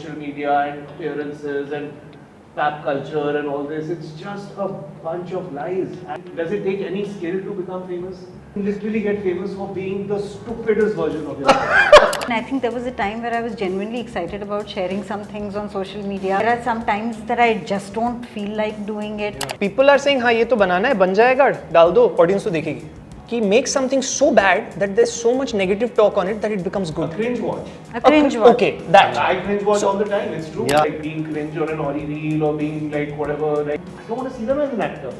social media and appearances and pop culture and all this. It's just a bunch of lies. And does it take any skill to become famous? You literally get famous for being the stupidest version of yourself. And I think there was a time where I was genuinely excited about sharing some things on social media. There are some times that I just don't feel like doing it. Yeah. People are saying, हाँ ये तो बनाना है, बन जाएगा, डाल दो, audience तो देखेगी. He makes something so bad that there's so much negative talk on it that it becomes good. A cringe watch. A cringe watch. Okay, that. I cringe watch all the time. It's true. Yeah. Like being cringe on an Ori reel or being like whatever. Like I don't want to see them as an actor.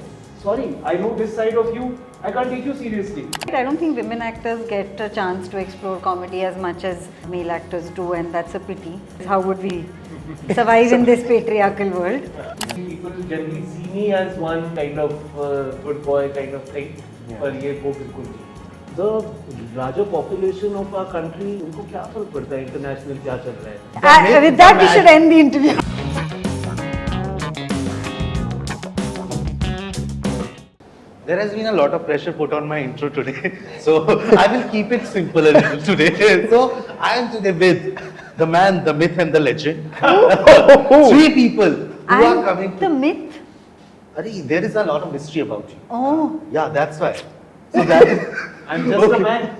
Sorry, I know this side of you. I can't take you seriously. I don't think women actors get a chance to explore comedy as much as male actors do, and that's a pity. How would we survive in this patriarchal world? People generally see me as one kind of good boy kind of thing. पर ये वो बिल्कुल नहीं. The larger population of our country, उनको क्या फर्क पड़ता है international क्या चल रहा है? With that, we should end the interview. There has been a lot of pressure put on my intro today, so I will keep it simple a little today. So I am today with the man, the myth, and the legend. Three people who are coming. The myth. Arey, there is a lot of mystery about you. Oh. Yeah, that's why. So that is. I'm just a man.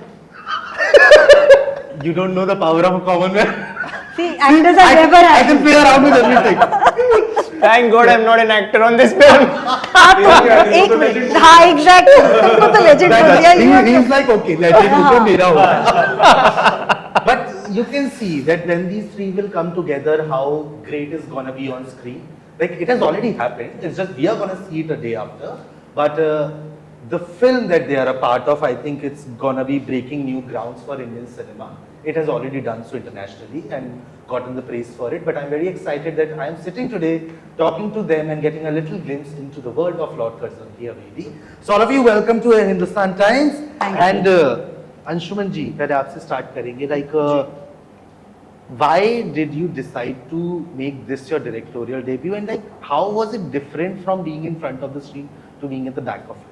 You don't know the power of a common man. See, actors are never I can play around with everything. Thank God I'm not an actor on this film. एक minute. हाँ, exactly. तुमको तो legend बोल दिया. He's like okay, legend मुझे मेरा होगा. But you can see that when these three will come together, how great is gonna be on screen. Like it has already happened. It's just we are gonna see it a day after. But the film that they are a part of, I think it's gonna be breaking new grounds for Indian cinema. It has already done so internationally and gotten the praise for it. But I'm very excited that I am sitting today talking to them and getting a little glimpse into the world of Lord Curzon here, Haveli. So all of you, welcome to Hindustan Times. And Anshuman ji, पहले आपसे start करेंगे. Like, why did you decide to make this your directorial debut, and like, how was it different from being in front of the screen to being at the back of it?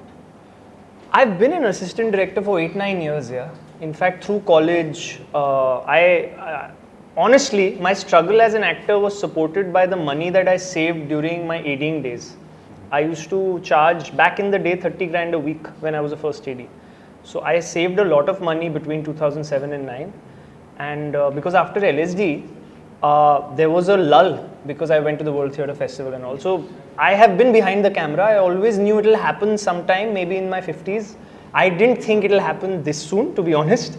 I've been an assistant director for 8-9 years, yeah. In fact, through college, honestly, my struggle as an actor was supported by the money that I saved during my ADing days. I used to charge, back in the day, 30 grand a week when I was a first AD. So I saved a lot of money between 2007 and 9. And because after LSD, there was a lull because I went to the World Theatre Festival, and also I have been behind the camera. I always knew it will happen sometime, maybe in my 50s. I didn't think it will happen this soon, to be honest.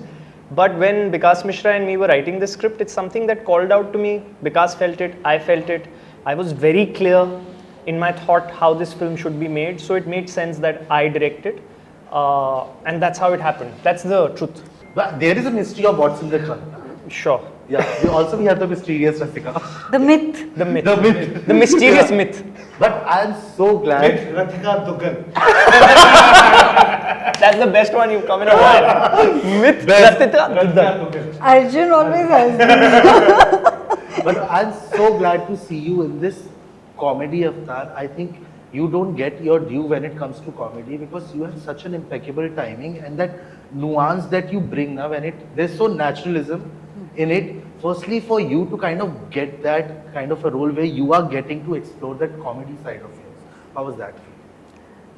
But when Vikas Mishra and me were writing the script, it's something that called out to me. Vikas felt it, I felt it. I was very clear in my thought how this film should be made. So it made sense that I direct it. And that's how it happened. That's the truth. But there is a mystery of what's in the trunk. Sure. Yeah. We have the mysterious Rasika. The myth. The myth. The myth. The mysterious myth. But I am so glad. Rasika Dugal. That's the best one you've come in a while. Myth. Rasika Dugal. Arjun always has this. But I'm so glad to see you in this comedy avatar. I think you don't get your due when it comes to comedy because you have such an impeccable timing and that nuance that you bring now, when there's so naturalism in it. Firstly, for you to kind of get that kind of a role where you are getting to explore that comedy side of yours. How was that?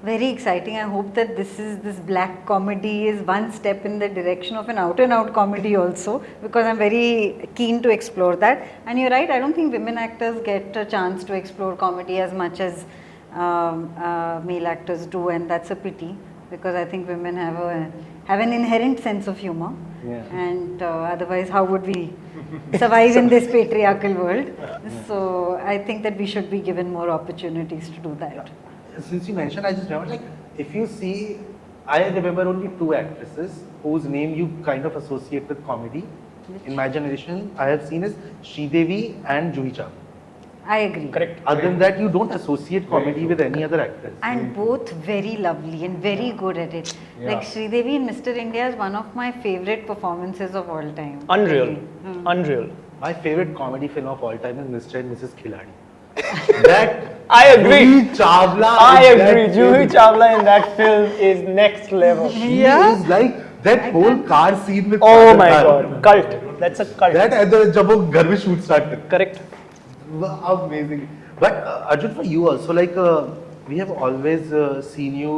Very exciting. I hope that this black comedy is one step in the direction of an out and out comedy also, because I'm very keen to explore that. And you're right, I don't think women actors get a chance to explore comedy as much as male actors do, and that's a pity because I think women have an inherent sense of humor. Yeah. And otherwise how would we survive in this patriarchal world? So I think that we should be given more opportunities to do that. Yeah. Since you mentioned, I just remember, like, if you see, I remember only two actresses whose name you kind of associate with comedy. In my generation, I have seen is Sridevi and Juhi Chawla. I agree. Correct. Other than that, you don't associate comedy with any other actress. And both very lovely and very good at it. Yeah. Like Sridevi in Mr. India is one of my favorite performances of all time. Unreal. Unreal. My favorite comedy film of all time is Mr. and Mrs. Khiladi. That I agree. Juhi Chawla. I agree. Juhi Chawla in that film is next level. She is like That whole car scene with Oh my Bhatnagar. god, cult. That's a cult. That and the जब वो घर में shoot start करते Correct. amazing. But Arjun, for you also, like we have always seen you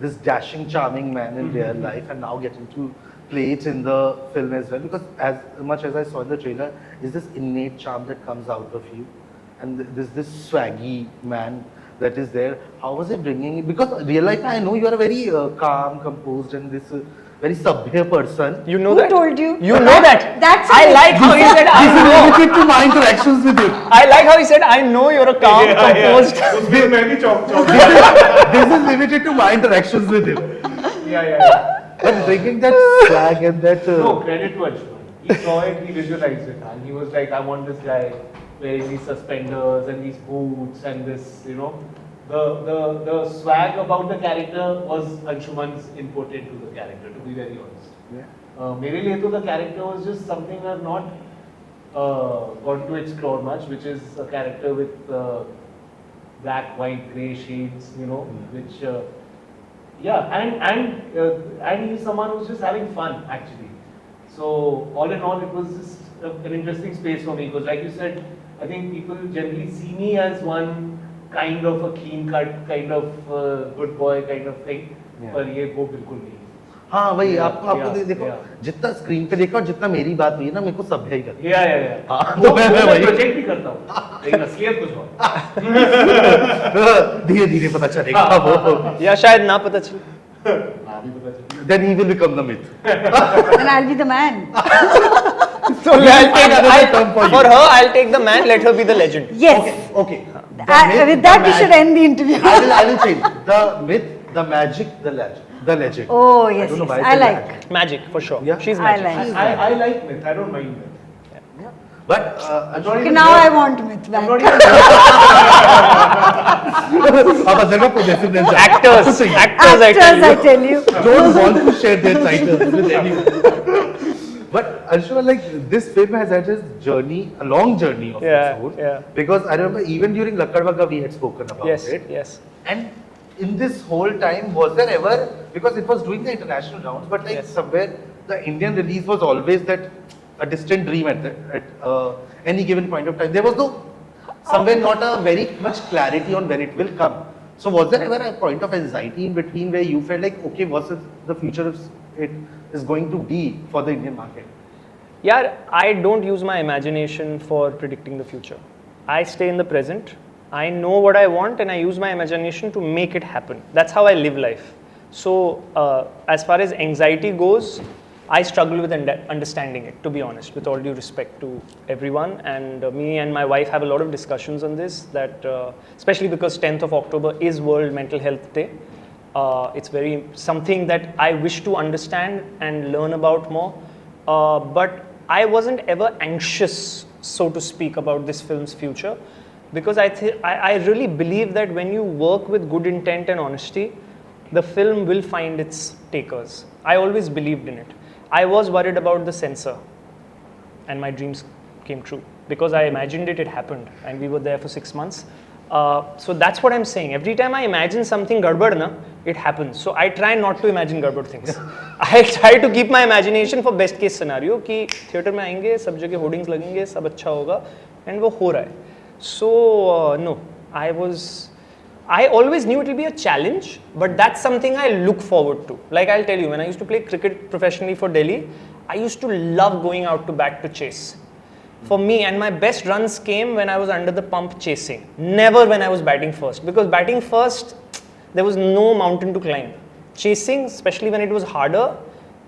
this dashing, charming man in real life, and now getting to play it in the film as well. Because as much as I saw in the trailer, is this innate charm that comes out of you, and this swaggy man that is there. How was it bringing it? Because real life, I know you are a very calm, composed, and this. Very sabhya person. You know Who that? told you? You know that? That's I like how he said, I This is know. limited to my interactions with you. I like how he said, I know you're a calm, composed. उसमें मैं भी चौक This is limited to my interactions with him. yeah. But bringing that swag and that. No, credit to Anshuman. He saw it, he visualized it, and he was like, I want this guy wearing these suspenders and these boots and this, you know. The swag about the character was Anshuman's input into the character, to be very honest. Yeah. मेरे लिए तो the character was just something I've not gotten to explore much, which is a character with black, white, grey shades, you know, which and he's someone who's just having fun actually. So all in all, it was just an interesting space for me because, like you said, I think people generally see me as one kind of a clean cut, kind of good boy kind of thing. Yeah. पर ये वो बिल्कुल नहीं. हाँ वही Yeah, आपको yeah, देखो yeah. जितना स्क्रीन पे देखा और जितना मेरी बात हुई ना मेरे को सभ्य ही करता या हाँ, वो तो मैं मैं वही- प्रोजेक्ट भी करता हूँ लेकिन असलियत कुछ और. धीरे धीरे पता चलेगा वो या शायद ना पता चले. अभी पता चला. then he will become the myth. Then I'll be the man. So I'll take, Another term for you. for her, I'll take the man, let her be the legend. Yes. Okay. The myth, With the that, we mag- should end the interview. I will change the myth, the magic, the legend. The legend. Oh, yes, don't know yes. why I said like. lag. Magic, for sure. Yeah. She's I magic. like. I like myth. I don't mind myth. But I'm not Okay, even now here- I want myth I'm back. not even अब अगर मैं possessiveness जाता हूँ, Actors, तो चाहिए. actors, I tell Actors, I you. tell you. Don't want to share their titles with anyone. But Anshuman, like this film has had its journey, a long journey of Yeah, its own. yeah. Because I remember even during Lakkadbagga we had spoken about Yes, it. yes. And in this whole time, was there ever, because it was doing the international rounds, but like Yes. somewhere the Indian release was always that a distant dream at any given point of time. There was no, somewhere not a very much clarity on when it will come. So was there ever a point of anxiety in between where you felt like, okay, what is the future of it is going to be for the Indian market? Yeah, I don't use my imagination for predicting the future. I stay in the present. I know what I want and I use my imagination to make it happen. That's how I live life. So, as far as anxiety goes, I struggle with understanding it, to be honest, with all due respect to everyone. And me and my wife have a lot of discussions on this, that especially because 10th of October is World Mental Health Day. It's very something that I wish to understand and learn about more. But I wasn't ever anxious, so to speak, about this film's future, because I really believe that when you work with good intent and honesty, the film will find its takers. I always believed in it. I was worried about the censor, and my dreams came true because I imagined it, it happened, and we were there for 6 months. So that's what I'm saying. Every time I imagine something gadbad na, it happens. So I try not to imagine gadbad things. I try to keep my imagination for best case scenario कि theater में आएंगे, सब जगह hoardings लगेंगे, सब अच्छा होगा, and वो हो रहा है. So no, I always knew it will be a challenge, but that's something I look forward to. Like I'll tell you, when I used to play cricket professionally for Delhi, I used to love going out to bat to chase. For me, and my best runs came when I was under the pump chasing, never when I was batting first, because batting first, there was no mountain to climb. Chasing, especially when it was harder,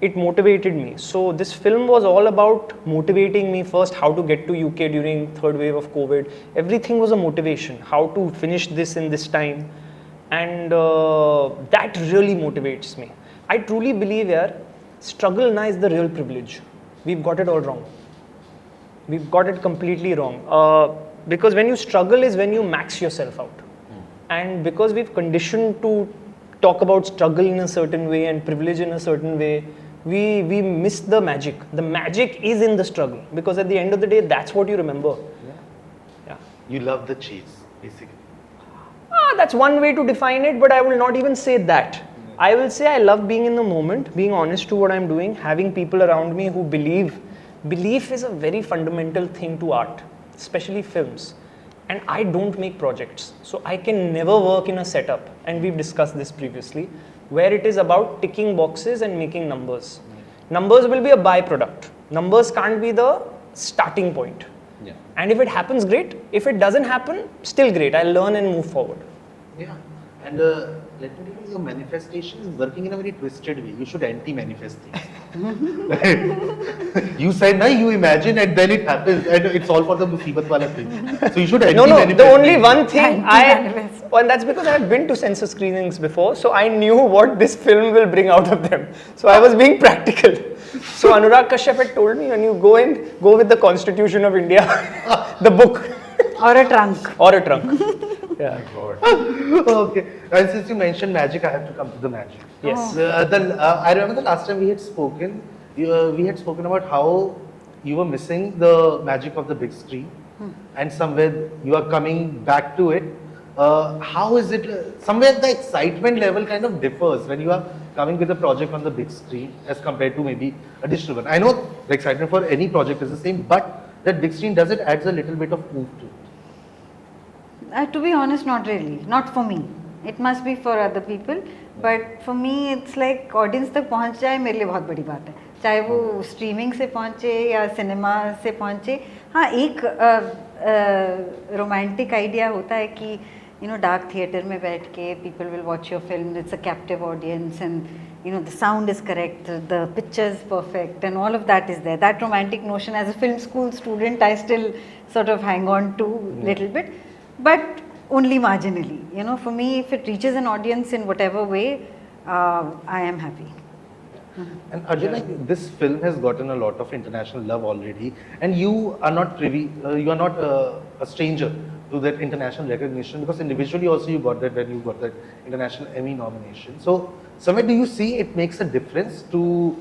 it motivated me. So this film was all about motivating me first, how to get to UK during third wave of COVID. Everything was a motivation, how to finish this in this time. And that really motivates me. I truly believe here, struggle na is the real privilege. We've got it all wrong. We've got it completely wrong. Because when you struggle is when you max yourself out. And because we've conditioned to talk about struggle in a certain way and privilege in a certain way, we miss the magic. The magic is in the struggle, because at the end of the day, that's what you remember. Yeah. You love the chase, basically. That's one way to define it, but I will not even say that. I will say I love being in the moment, being honest to what I'm doing, having people around me who believe. Belief is a very fundamental thing to art, especially films. And I don't make projects, so I can never work in a setup, and we've discussed this previously, where it is about ticking boxes and making numbers. Numbers will be a byproduct. Numbers can't be the starting point. Yeah. And if it happens, great. If it doesn't happen, still great. I'll learn and move forward. Yeah. And let me tell you, your manifestation is working in a very twisted way. You should anti-manifest things. You said, no, you imagine and then it happens and it's all for the musibat wala thing. So you should No, anti-manifest. the only one thing Anti-manifest. and that's because I have been to censor screenings before, so I knew what this film will bring out of them. So I was being practical. So Anurag Kashyap had told me, when you go in, go with the Constitution of India, the book. Or a trunk. Or a trunk. Yeah. Okay. And since you mentioned magic, I have to come to the magic. Yes. I remember the last time we had spoken, we had spoken about how you were missing the magic of the big screen, and somewhere you are coming back to it. How is it? Somewhere the excitement level kind of differs when you are coming with a project on the big screen as compared to maybe a digital one. I know the excitement for any project is the same, but that big screen, does it adds a little bit of oomph to it? To be honest, not really. Not for me. It must be for other people. But for me, it's like audience तक पहुंच जाए मेरे लिए बहुत बड़ी बात है. चाहे वो streaming से पहुंचे या cinema से पहुंचे. हाँ, एक romantic idea होता है कि dark theatre में बैठ के people will watch your film. It's a captive audience and the sound is correct, the picture is perfect, and all of that is there. That romantic notion, as a film school student, I still sort of hang on to little bit. But only marginally. For me, if it reaches an audience in whatever way, I am happy. And Arjun, like, this film has gotten a lot of international love already, and you are not you are not a stranger to that international recognition, because individually also you got that when you got that international Emmy nomination. So, somewhere do you see it makes a difference to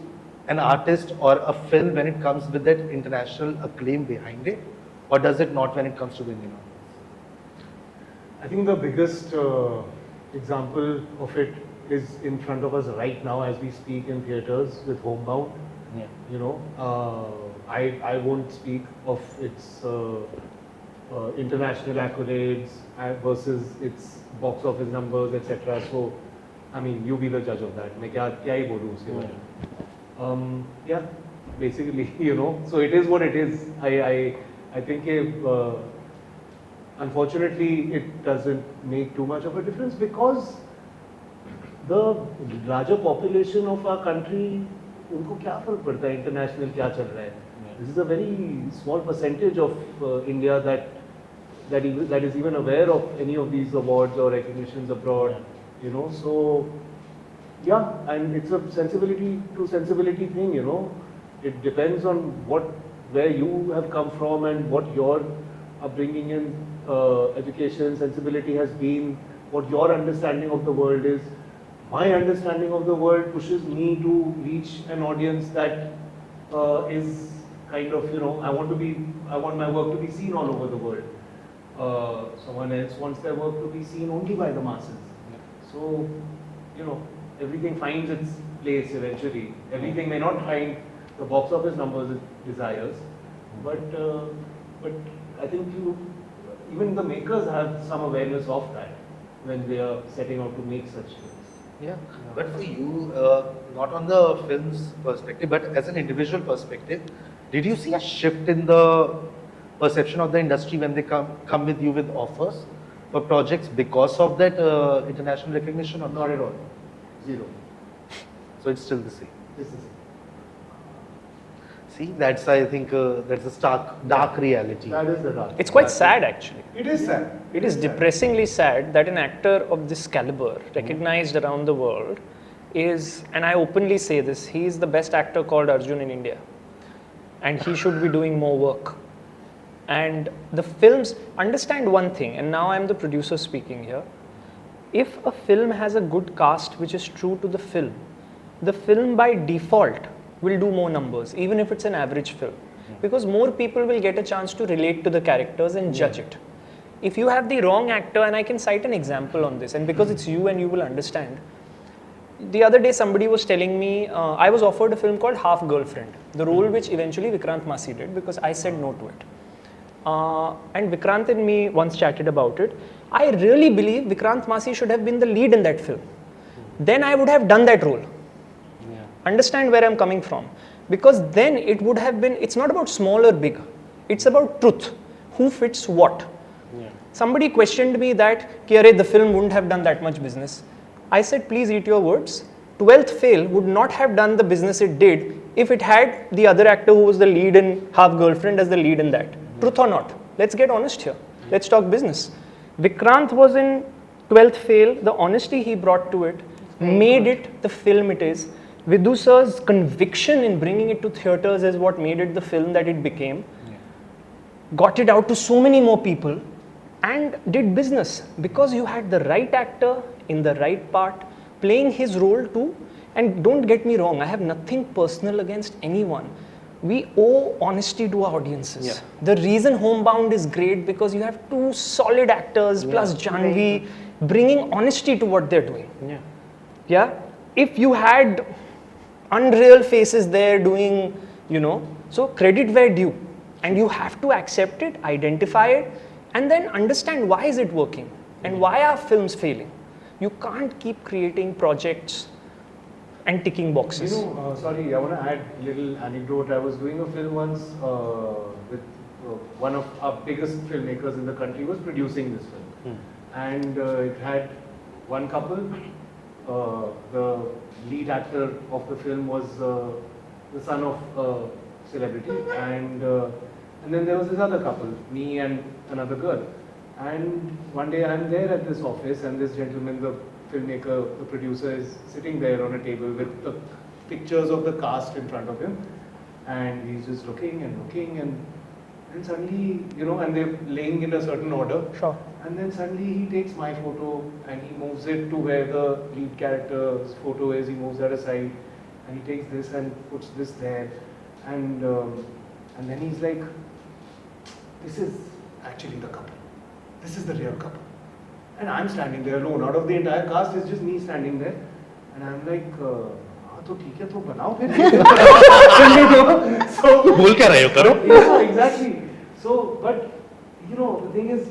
an artist or a film when it comes with that international acclaim behind it, or does it not when it comes to the Indian audience? I think the biggest example of it is in front of us right now as we speak in theatres with Homebound. Yeah. I won't speak of its international accolades versus its box office numbers, etc. So, I mean, you be the judge of that. मैं क्या ही बोलूँ उसके बारे में. Yeah, basically, so it is what it is. I think unfortunately, it doesn't make too much of a difference because the larger population of our country, उनको क्या फर्क पड़ता है international क्या चल रहा है? This is a very small percentage of India that is even aware of any of these awards or recognitions abroad. So yeah, and it's a sensibility to sensibility thing. It depends on where you have come from and what your upbringing in education, sensibility has been, what your understanding of the world is. My understanding of the world pushes me to reach an audience that is kind of, I want my work to be seen all over the world. Someone else wants their work to be seen only by the masses. So, everything finds its place eventually. Everything may not find the box office numbers it desires, but I think even the makers have some awareness of that when they are setting out to make such films. Yeah, but for you, not on the film's perspective, but as an individual perspective, did you see a shift in the perception of the industry when they come with you with offers for projects because of that international recognition, or Not at all. Zero. So it's still the same. This is it. See, that's, I think, that's a stark, dark reality. That is the dark. It's quite sad actually. It is sad. It is depressingly sad that an actor of this caliber, recognized around the world, is, and I openly say this, he is the best actor called Arjun in India. And he should be doing more work. And the films, understand one thing, and now I'm the producer speaking here. If a film has a good cast which is true to the film by default will do more numbers, even if it's an average film. Because more people will get a chance to relate to the characters and judge it. If you have the wrong actor, and I can cite an example on this, and because it's you and you will understand, the other day somebody was telling me, I was offered a film called Half Girlfriend, the role which eventually Vikrant Massey did because I said no to it. And Vikrant and me once chatted about it. I really believe Vikrant Massey should have been the lead in that film. Then I would have done that role. Understand where I'm coming from? Because then it would have been, it's not about small or big. It's about truth. Who fits what? Somebody questioned me that, the film wouldn't have done that much business. I said, please eat your words. 12th Fail would not have done the business it did if it had the other actor who was the lead in Half Girlfriend as the lead in that. Truth or not? Let's get honest here. Let's talk business. Vikrant was in 12th Fail. The honesty he brought to it made it the film it is. Vidhu sir's conviction in bringing it to theatres is what made it the film that it became. Got it out to so many more people and did business because you had the right actor in the right part playing his role too. And don't get me wrong, I have nothing personal against anyone. We owe honesty to our audiences. The reason Homebound is great because you have two solid actors plus Janvi bringing honesty to what they're doing. If you had unreal faces there doing, so credit where due. And you have to accept it, identify it, and then understand why is it working and why are films failing. You can't keep creating projects and ticking boxes. Sorry, I want to add a little anecdote. I was doing a film once with one of our biggest filmmakers in the country was producing this film. And it had one couple. The lead actor of the film was the son of a celebrity, and then there was this other couple, me and another girl. And one day I'm there at this office, and this gentleman, the filmmaker, the producer, is sitting there on a table with the pictures of the cast in front of him, and he's just looking, and suddenly, and they're laying in a certain order. Sure. And then suddenly he takes my photo and he moves it to where the lead character's photo is. He moves that aside, and he takes this and puts this there, and then he's like, "This is actually the couple. This is the real couple." And I'm standing there alone. Out of the entire cast, it's just me standing there, and I'm like, "हाँ तो ठीक है तो बनाओ फिर." So भूल क्या रहे हो करो? Yeah, exactly. So, but the thing is,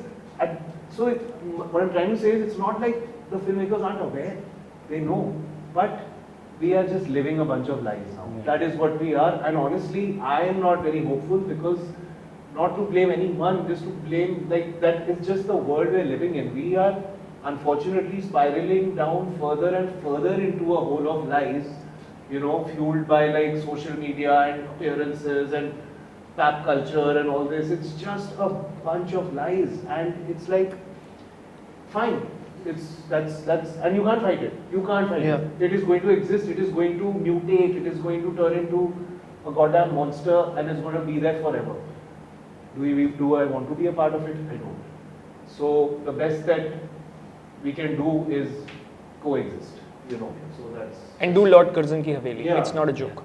what I'm trying to say is, it's not like the filmmakers aren't aware. They know, but we are just living a bunch of lies now. That is what we are, and honestly, I am not very hopeful because, not to blame anyone, just to blame that it's just the world we're living in. We are unfortunately spiraling down further and further into a hole of lies, fueled by social media and appearances and pop culture and all this. It's just a bunch of lies, and it's like, fine, that's and you can't fight it. You can't fight it. It is going to exist. It is going to mutate. It is going to turn into a goddamn monster, and it's going to be there forever. Do I want to be a part of it? I don't. So the best that we can do is coexist. So that's. And do Lord Curzon ki Haveli. Yeah. It's not a joke.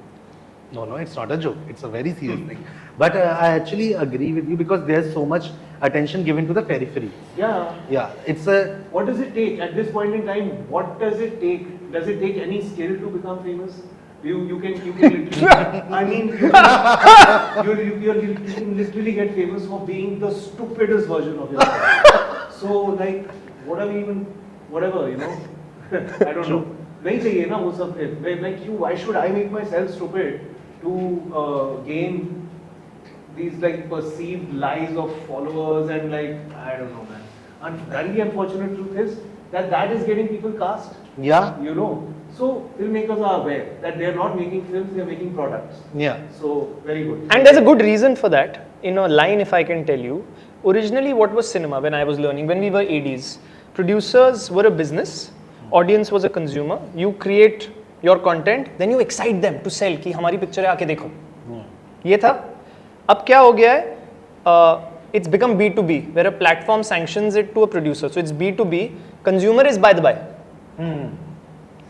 No, it's not a joke. It's a very serious thing. But I actually agree with you because there's so much attention given to the periphery. Yeah. It's a. What does it take at this point in time? What does it take? Does it take any skill to become famous? You can literally. I mean, you can literally get famous for being the stupidest version of yourself. So whatever. I don't know. नहीं चाहिए ना वो सब फिर. Like you, why should I make myself stupid to gain these perceived lies of followers and I don't know, man. And the unfortunate truth is that is getting people cast. Yeah. So filmmakers are aware that they are not making films, they are making products. Yeah. So very good. And there's a good reason for that. In a line, if I can tell you, originally what was cinema when I was learning, when we were ADs, producers were a business, audience was a consumer. You create your content, then you excite them to sell कि हमारी picture है आके देखो. ये था. अब क्या हो गया है? It's become B2B, where a platform sanctions it to a producer. So it's B2B. Consumer is by the by.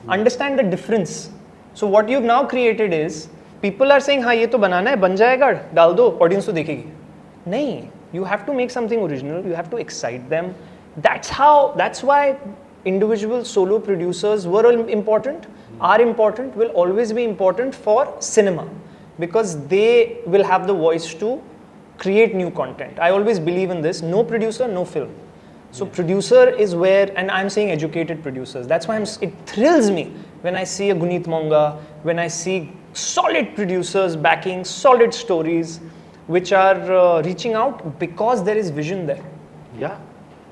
Understand the difference. So what you've now created is, people are saying, हाँ ये तो बनाना है, बन जाएगा, डाल दो, audience तो देखेगी. नहीं, you have to make something original. You have to excite them. That's why individual solo producers were important, are important will always be important for cinema because they will have the voice to create new content. I always believe in this, no producer, no film. So producer is where, and I'm saying educated producers. That's why it thrills me when I see a Guneet Monga, when I see solid producers backing solid stories which are reaching out because there is vision there. Yeah,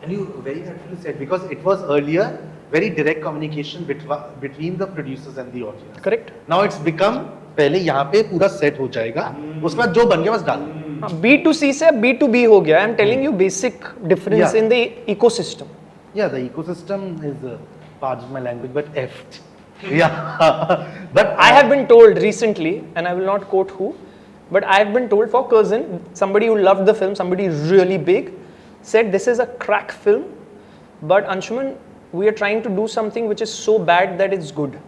and you very naturally said because it was earlier very direct communication between the producers and the audience. Correct. Now it's become पहले यहाँ पे पूरा set हो जाएगा, उसके बाद जो बन गया बस डाल. B2C से B2B हो गया. I'm telling you basic difference Yeah. in the ecosystem. Yeah, the ecosystem is, pardon my language, but effed. Yeah, but I have been told recently, and I will not quote who, but I have been told for Curzon, somebody who loved the film, somebody really big, said this is a crack film, but Anshuman, we are trying to do something which is so bad that it's good.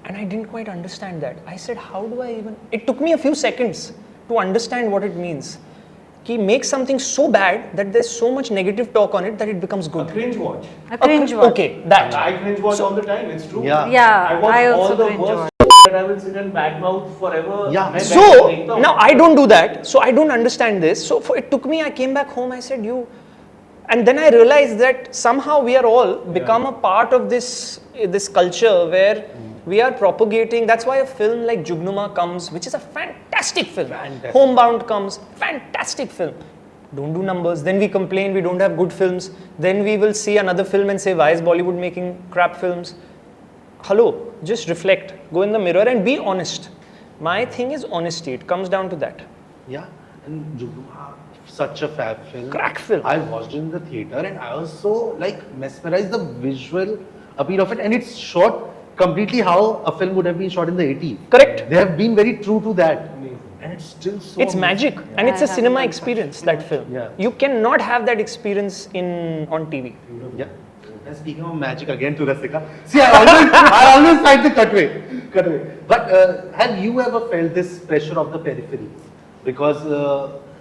And I didn't quite understand that. I said, how do I even... It took me a few seconds to understand what it means. Ki make something so bad that there's so much negative talk on it that it becomes A good. cringe watch. A cringe watch. Okay, that. I cringe watch all the time, it's true. Yeah. Yeah, watch I all also the cringe worst watch. that I will sit and badmouth forever. Yeah. मैं So, बैठ के देखता हूँ. now I don't do that. So I don't understand this. So it took me, I came back home, I said, and then I realized that somehow we are all become a part of this culture where we are propagating. That's why a film like Jugnuma comes, which is a fantastic film. Fantastic. Homebound comes, fantastic film. Don't do numbers. Then we complain we don't have good films. Then we will see another film and say, why is Bollywood making crap films? Hello, just reflect. Go in the mirror and be honest. My thing is honesty. It comes down to that. Yeah, and Jugnuma, such a fab film. Crack film. I watched it in the theater and I was so like mesmerized the visual appeal of it, and it's shot completely how a film would have been shot in the 80s. Correct. They have been very true to that. Amazing. And it's still so It's amazing. magic, and Yeah, it's a I have cinema that. experience. That film. Yeah. You cannot have that experience on TV. Yeah. And speaking of magic again to Rasika. See, I always find the cutaway. But have you ever felt this pressure of the peripheries? Because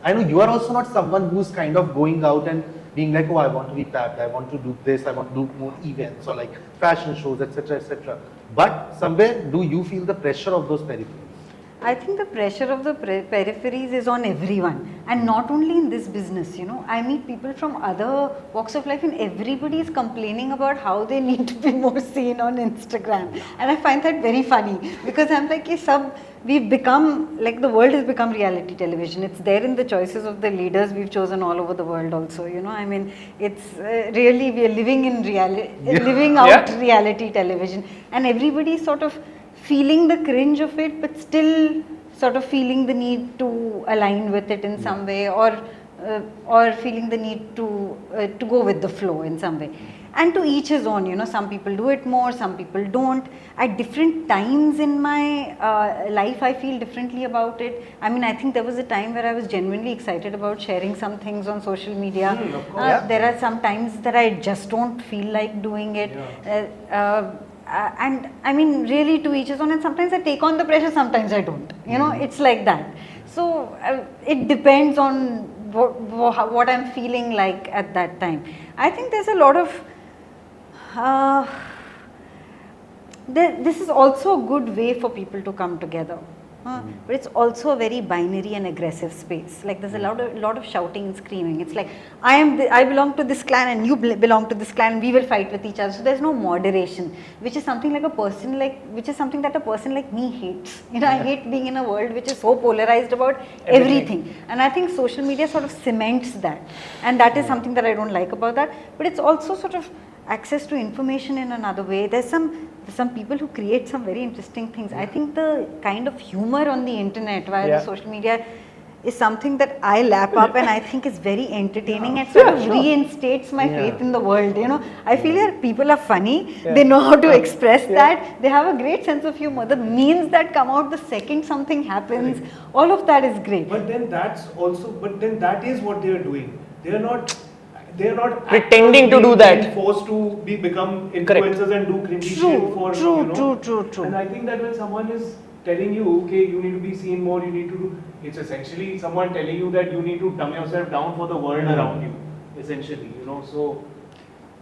I know you are also not someone who's kind of going out and being like, oh, I want to be tapped, I want to do this, I want to do more events or like fashion shows, etc., etc. But somewhere, do you feel the pressure of those peripheries? I think the pressure of the peripheries is on everyone, and not only in this business, you know. I meet people from other walks of life and everybody is complaining about how they need to be more seen on Instagram. And I find that very funny because I'm like, we've become, like the world has become reality television. It's there in the choices of the leaders we've chosen all over the world also, you know. I mean, it's really, we are living in living out reality television, and everybody sort of feeling the cringe of it, but still sort of feeling the need to align with it in some way, or feeling the need to go with the flow in some way. And to each his own, you know, some people do it more, some people don't. At different times in my life, I feel differently about it. I mean, I think there was a time where I was genuinely excited about sharing some things on social media. Of course. There are some times that I just don't feel like doing it. And I mean, really to each his own, and sometimes I take on the pressure, sometimes I don't. You know, it's like that. So it depends on what I'm feeling like at that time. I think there's a lot of, this is also a good way for people to come together. But it's also a very binary and aggressive space. Like there's a lot of shouting and screaming. It's like I belong to this clan and you belong to this clan, and we will fight with each other. So there's no moderation, which is something that a person like me hates. You know, I hate being in a world which is so polarized about everything. And I think social media sort of cements that, and that is something that I don't like about that. But it's also sort of access to information in another way. There's some people who create some very interesting things. I think the kind of humor on the internet via the social media is something that I lap up and I think is very entertaining and sort of reinstates my faith in the world. You know, I feel that people are funny, they know how to express that, they have a great sense of humor. The memes that come out the second something happens, all of that is great. But then that is what they are doing. They are not Pretending to do that. being forced to become influencers and do cringy shit for True. And I think that when someone is telling you, okay, you need to be seen more, you need to do, it's essentially someone telling you that you need to dumb yourself down for the world around you, essentially, you know. So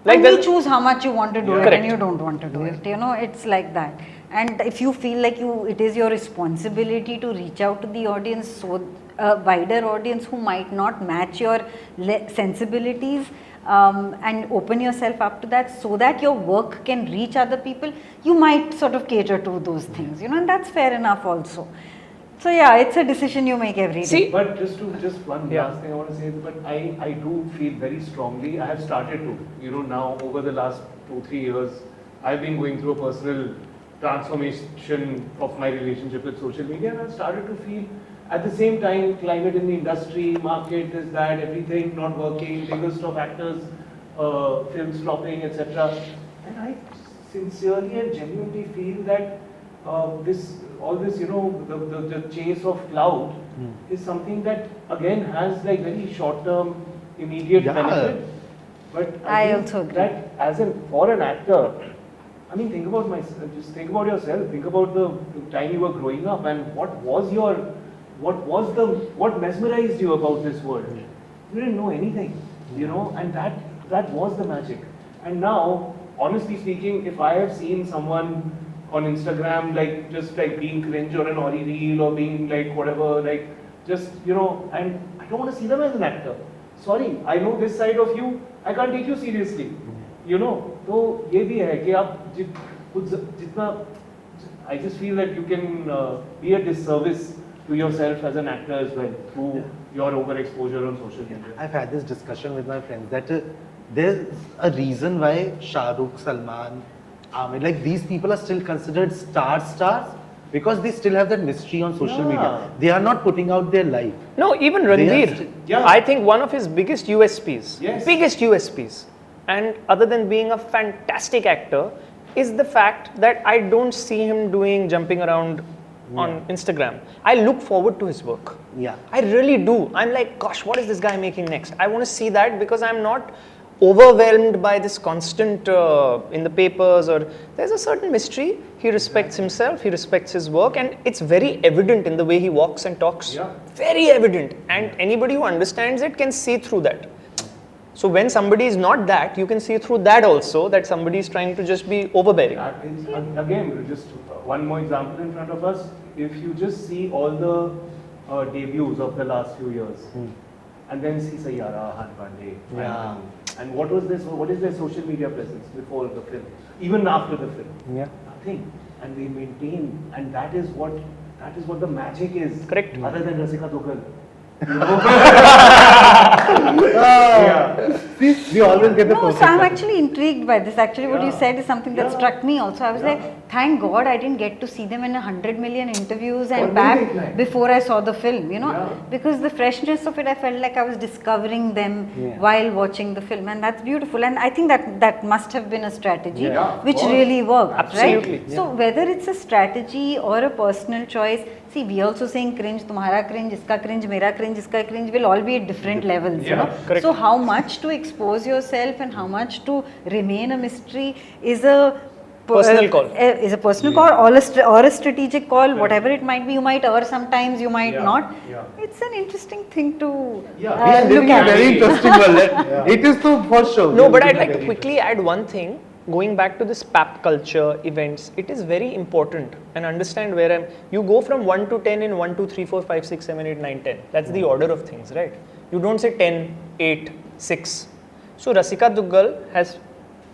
Like and you the- choose how much you want to do it Correct. and you don't want to do it. You know, it's like that. And if you feel like it is your responsibility to reach out to the audience, so a wider audience who might not match your sensibilities, and open yourself up to that so that your work can reach other people, you might sort of cater to those things, you know, and that's fair enough also. So yeah, it's a decision you make every day. See, But just one Yeah. last thing I want to say, but I do feel very strongly, I have started to, you know, now over the last 2-3 years, I've been going through a personal transformation of my relationship with social media, and I've started to feel at the same time climate in the industry, market is that, everything not working, biggest of actors, films flopping, etc. And I sincerely and genuinely feel that all this, you know, the chase of clout is something that again has like very short-term, immediate Yeah. benefit. But I think also agree. that for an actor, I mean, just think about yourself. Think about the time you were growing up, and what mesmerized you about this world? You didn't know anything, you know, and that was the magic. And now, honestly speaking, if I have seen someone on Instagram like just like being cringe or an Ori reel or being like whatever, like just, you know, and I don't want to see them as an actor. Sorry, I know this side of you, I can't take you seriously. You know, तो ये भी है कि आप जितना, I just feel that you can be a disservice to yourself as an actor as well through your overexposure on social media. I've had this discussion with my friends that there's a reason why Shah Rukh, Salman, Amir, like these people are still considered stars because they still have that mystery on social Yeah. media. They are not putting out their life. No, even They are Ranveer. still- Yeah. I think one of his biggest USPs, Yes. biggest USPs, and other than being a fantastic actor, is the fact that I don't see him doing jumping around on Instagram. I look forward to his work. Yeah. I really do. I'm like, gosh, what is this guy making next? I want to see that because I'm not overwhelmed by this constant in the papers, or there's a certain mystery. He respects himself, he respects his work, and it's very evident in the way he walks and talks. Yeah. Very evident, and anybody who understands it can see through that. So when somebody is not that, you can see through that also that somebody is trying to just be overbearing. That is, again, just one more example in front of us. If you just see all the debuts of the last few years, and then see Sayyara, Han Pandey, Yeah. and what is their social media presence before the film, even after the film? Yeah. Nothing. And they maintain, and that is what the magic is. Correct. Other than Rasika Dugal. See, we always get the No, perfect so I'm balance. actually intrigued by this. Actually, what you Yeah. said is something that Yeah. struck me also. I was Yeah. like, thank God I didn't get to see them in 100 million interviews and Or back anything like. before I saw the film, you know, Yeah. because the freshness of it, I felt like I was discovering them Yeah. while watching the film, and that's beautiful. And I think that must have been a strategy Yeah, of which course. really worked, Absolutely. right? So whether it's a strategy or a personal choice, see, we also saying cringe, तुम्हारा cringe, इसका cringe, मेरा cringe, इसका cringe will all be at different levels, you Yeah, know. correct. So how much to expose yourself and how much to remain a mystery is a Personal call. Is a personal call or a strategic call, whatever it might be. You might err sometimes, you might Yeah, not. yeah. It's an interesting thing to Yeah. We are look living in a at. very interesting world. It is so for sure. No, We are but living I'd in a like to very quickly add one thing. Going back to this PAP culture events, it is very important, and understand where you go from 1 to 10 in 1, 2, 3, 4, 5, 6, 7, 8, 9, 10. That's the order of things, right? You don't say 10, 8, 6. So Rasika Dugal has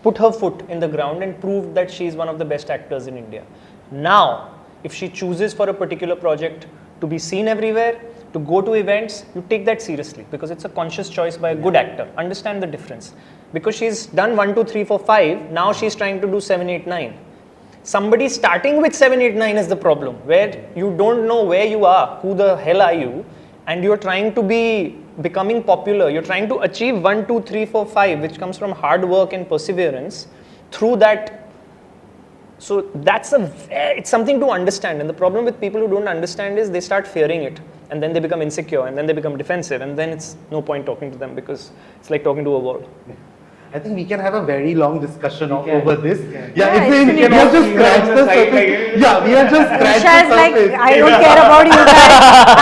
put her foot in the ground and proved that she is one of the best actors in India. Now, if she chooses for a particular project to be seen everywhere, to go to events, you take that seriously because it's a conscious choice by a good actor. Understand the difference. Because she's done 1, 2, 3, 4, 5, now she's trying to do 7, 8, 9. Somebody starting with 7, 8, 9 is the problem, where you don't know where you are, who the hell are you, and you're trying to be becoming popular. You're trying to achieve 1, 2, 3, 4, 5, which comes from hard work and perseverance through that. So it's something to understand. And the problem with people who don't understand is they start fearing it, and then they become insecure, and then they become defensive, and then it's no point talking to them because it's like talking to a wall. I think we can have a very long discussion We can. over this. We can. Yeah, Yeah, it's it's we have an just scratched the surface. Yeah, we have just scratched Usha is the like, surface. I don't care about you guys.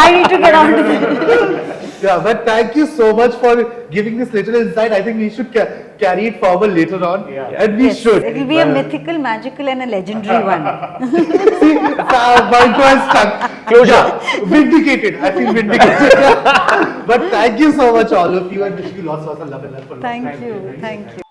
I need to get on to this. Yeah, but thank you so much for giving this little insight. I think we should carry it forward later on. Yeah. And we Yes, should. it will be a mythical, magical, and a legendary one. See, Michael has stuck. Closure. Yeah, vindicated. I feel vindicated. But thank you so much, all of you, and wish you lots of love and love for life. Thank you. Thank you.